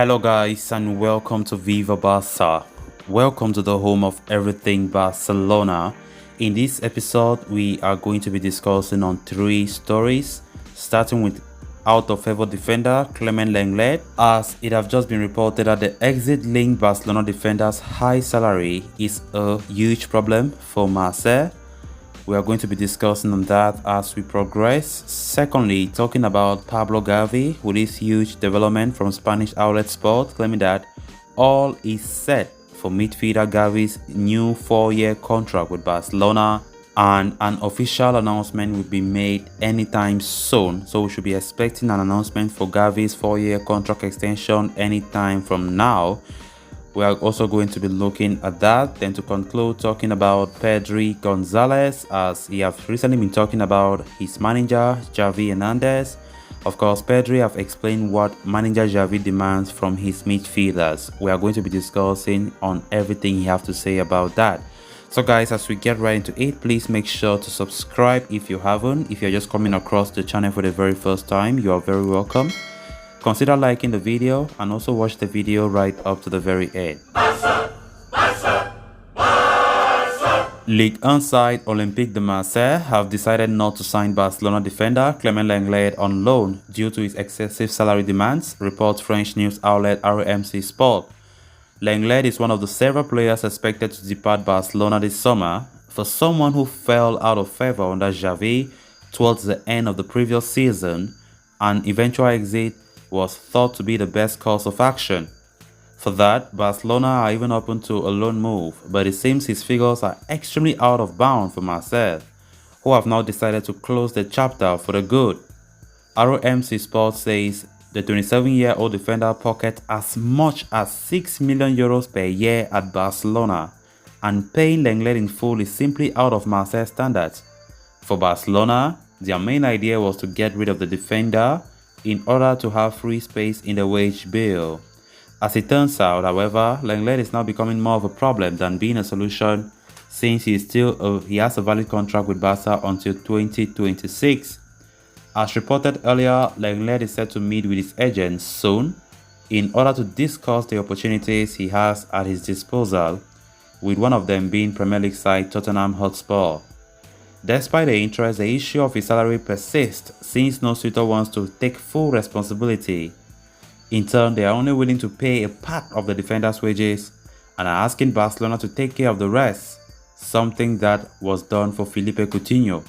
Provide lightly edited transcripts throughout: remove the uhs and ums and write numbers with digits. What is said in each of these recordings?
Hello guys and welcome to Viva Barca. Welcome to the home of everything Barcelona. In this episode we are going to be discussing on three stories, starting with out of favor defender Clement Lenglet, as it have just been reported that the exit linked Barcelona defender's high salary is a huge problem for Marseille. We are going to be discussing on that as we progress. Secondly, talking about Pablo Gavi with his huge development from Spanish outlet Sport, claiming that all is set for midfielder Gavi's new 4-year contract with Barcelona, and an official announcement will be made anytime soon. So we should be expecting an announcement for Gavi's 4-year contract extension anytime from now. We are also going to be looking at that. Then to conclude, talking about Pedri Gonzalez, as he have recently been talking about his manager Xavi Hernandez. Of course, Pedri have explained what manager Xavi demands from his midfielders. We are going to be discussing on everything he have to say about that. So guys, as we get right into it, please make sure to subscribe if you haven't. If you're just coming across the channel for the very first time, you are very welcome. Consider liking the video and also watch the video right up to the very end. Ligue 1 side Olympique de Marseille have decided not to sign Barcelona defender Clement Lenglet on loan due to his excessive salary demands, reports French news outlet RMC Sport. Lenglet is one of the several players expected to depart Barcelona this summer. For someone who fell out of favor under Xavi towards the end of the previous season, an eventual exit was thought to be the best course of action. For that, Barcelona are even open to a loan move, but it seems his figures are extremely out of bound for Marseille, who have now decided to close the chapter for the good. ROMC Sports says the 27-year-old defender pockets as much as €6 million per year at Barcelona, and paying Lenglet in full is simply out of Marseille's standards. For Barcelona, their main idea was to get rid of the defender in order to have free space in the wage bill. As it turns out, however, Lenglet is now becoming more of a problem than being a solution, since he has a valid contract with Barca until 2026. As reported earlier, Lenglet is set to meet with his agents soon in order to discuss the opportunities he has at his disposal, with one of them being Premier League side Tottenham Hotspur. Despite the interest, the issue of his salary persists since no suitor wants to take full responsibility. In turn, they are only willing to pay a part of the defender's wages and are asking Barcelona to take care of the rest, something that was done for Philippe Coutinho.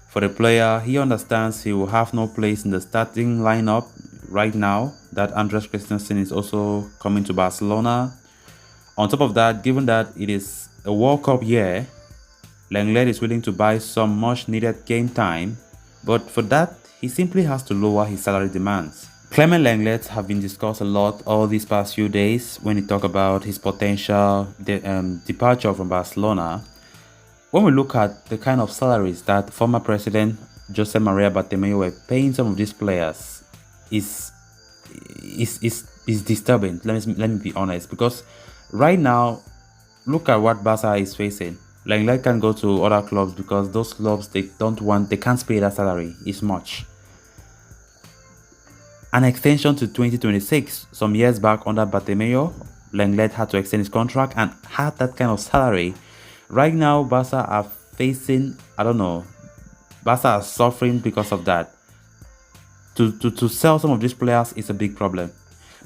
For the player, he understands he will have no place in the starting lineup right now that Andres Christensen is also coming to Barcelona. On top of that, given that it is a World Cup year, Lenglet is willing to buy some much needed game time, but for that, he simply has to lower his salary demands. Clement Lenglet have been discussed a lot all these past few days when we talk about his potential departure from Barcelona. When we look at the kind of salaries that former president Jose Maria Bartomeu were paying some of these players, is disturbing. Let me be honest, because right now, look at what Barca is facing. Lenglet can go to other clubs because those clubs they can't pay that salary. It's much. An extension to 2026. Some years back under Bartomeu, Lenglet had to extend his contract and had that kind of salary. Right now, Barca are facing, Barca are suffering because of that. To sell some of these players is a big problem,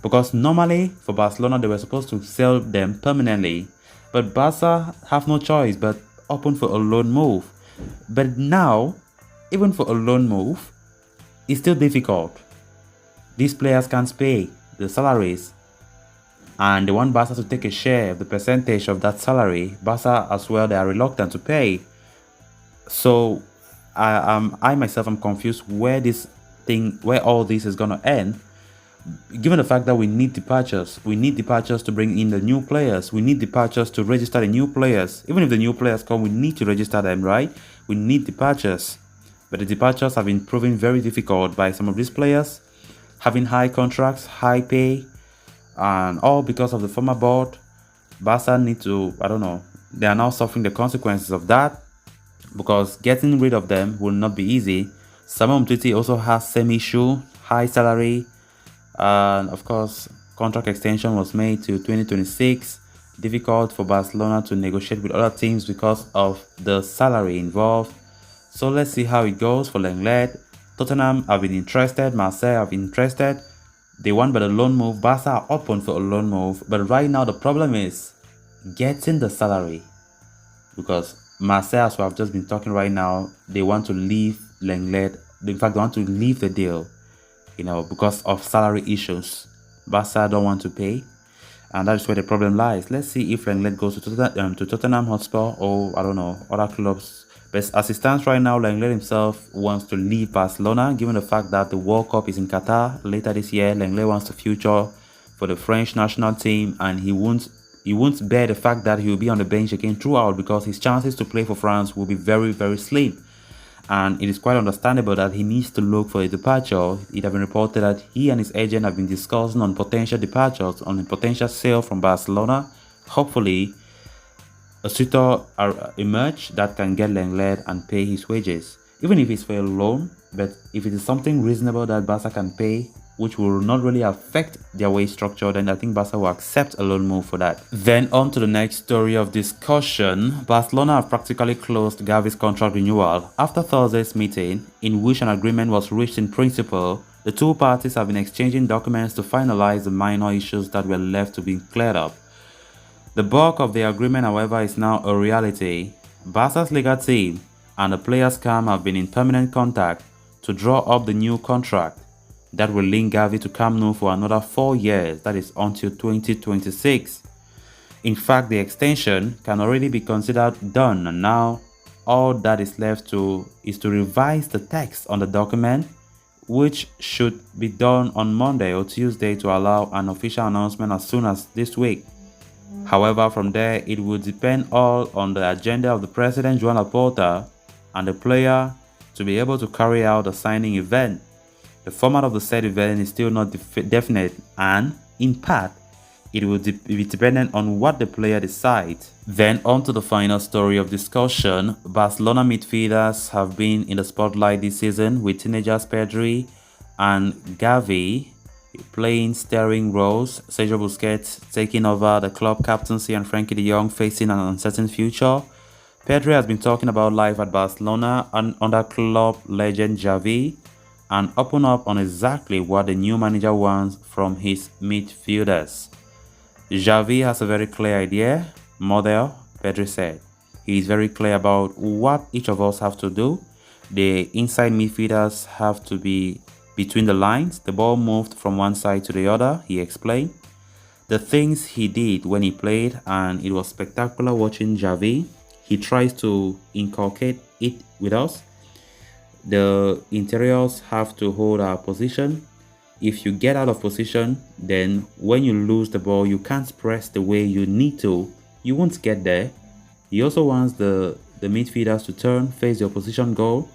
because normally for Barcelona they were supposed to sell them permanently. But Barca have no choice but open for a loan move. But now, even for a loan move, it's still difficult. These players can't pay the salaries, and they want Barca to take a share of the percentage of that salary. Barca as well, they are reluctant to pay. So I myself am confused where all this is gonna end. Given the fact that we need departures to bring in the new players, we need departures to register the new players. Even if the new players come, we need to register them, right? We need departures. But the departures have been proven very difficult by some of these players, having high contracts, high pay, and all because of the former board. Barca need to, they are now suffering the consequences of that, because getting rid of them will not be easy. Samuel Umtiti also has same issue, high salary, and of course contract extension was made to 2026. Difficult for Barcelona to negotiate with other teams because of the salary involved. So let's see how it goes for Lenglet. Tottenham have been interested, Marseille have been interested. They want but a loan move. Barca are open for a loan move. But right now the problem is getting the salary. Because Marseille, as we have just been talking right now, they want to leave Lenglet. In fact, they want to leave the deal, because of salary issues. Barca don't want to pay. And that is where the problem lies. Let's see if Lenglet goes to Tottenham Hotspur or, I don't know, other clubs. But as it stands right now, Lenglet himself wants to leave Barcelona, given the fact that the World Cup is in Qatar later this year. Lenglet wants to future for the French national team, and he won't bear the fact that he will be on the bench again throughout, because his chances to play for France will be very, very slim. And it is quite understandable that he needs to look for a departure. It has been reported that he and his agent have been discussing on potential departures, on a potential sale from Barcelona. Hopefully, a suitor emerge that can get Lenglet and pay his wages, even if it's for a loan. But if it is something reasonable that Barca can pay, which will not really affect their wage structure, then I think Barca will accept a loan move for that. Then on to the next story of discussion. Barcelona have practically closed Gavi's contract renewal. After Thursday's meeting, in which an agreement was reached in principle, the two parties have been exchanging documents to finalize the minor issues that were left to be cleared up. The bulk of the agreement, however, is now a reality. Barca's legal team and the players' camp have been in permanent contact to draw up the new contract that will link Gavi to Camp Nou for another 4 years, that is until 2026. In fact, the extension can already be considered done, and now all that is left is to revise the text on the document, which should be done on Monday or Tuesday to allow an official announcement as soon as this week. However, from there, it will depend all on the agenda of the president, Joan Laporta, and the player to be able to carry out the signing event. The format of the said event is still not definite, and, in part, it will be dependent on what the player decides. Then on to the final story of discussion. Barcelona midfielders have been in the spotlight this season, with teenagers Pedri and Gavi playing starring roles, Sergio Busquets taking over the club captaincy and Frenkie de Jong facing an uncertain future. Pedri has been talking about life at Barcelona and under club legend Xavi, and open up on exactly what the new manager wants from his midfielders. Xavi has a very clear idea, model, Pedri said. He is very clear about what each of us have to do. The inside midfielders have to be between the lines. The ball moved from one side to the other, he explained. The things he did when he played, and it was spectacular watching Xavi. He tries to inculcate it with us. The interiors have to hold our position. If you get out of position, then when you lose the ball, you can't press the way you need to. You won't get there. He also wants the midfielders to turn, face the opposition goal.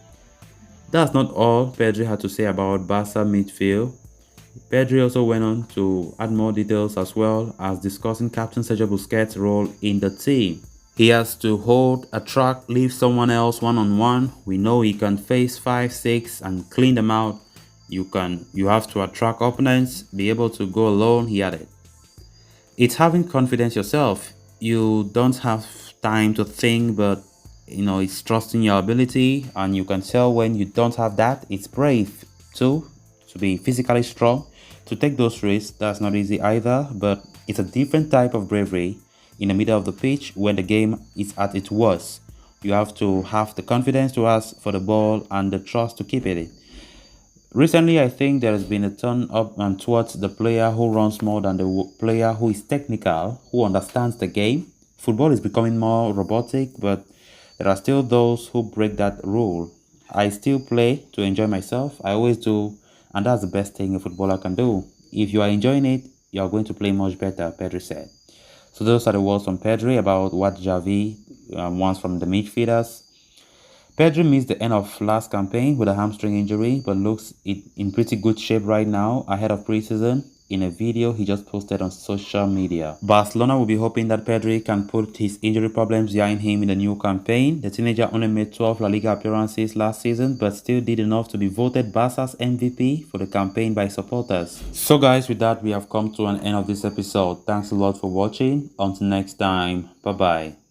That's not all Pedri had to say about Barca midfield. Pedri also went on to add more details as well as discussing Captain Sergio Busquets' role in the team. He has to hold a track, leave someone else one-on-one. We know he can face 5, 6 and clean them out. You have to attract opponents, be able to go alone, he added. It's having confidence yourself. You don't have time to think, but it's trusting your ability, and you can tell when you don't have that. It's brave too, to be physically strong, to take those risks. That's not easy either, but it's a different type of bravery in the middle of the pitch when the game is at its worst. You have to have the confidence to ask for the ball and the trust to keep it. Recently, I think there has been a turn up and towards the player who runs more than the player who is technical, who understands the game. Football is becoming more robotic, but there are still those who break that rule. I still play to enjoy myself. I always do, and that's the best thing a footballer can do. If you are enjoying it, you are going to play much better, Pedri said. So those are the words from Pedri about what Xavi wants from the midfielders. Pedri missed the end of last campaign with a hamstring injury, but looks in pretty good shape right now ahead of preseason. in a video he just posted on social media. Barcelona will be hoping that Pedri can put his injury problems behind him in the new campaign. The teenager only made 12 La Liga appearances last season, but still did enough to be voted Barca's MVP for the campaign by supporters. So guys, with that we have come to an end of this episode. Thanks a lot for watching. Until next time, bye bye.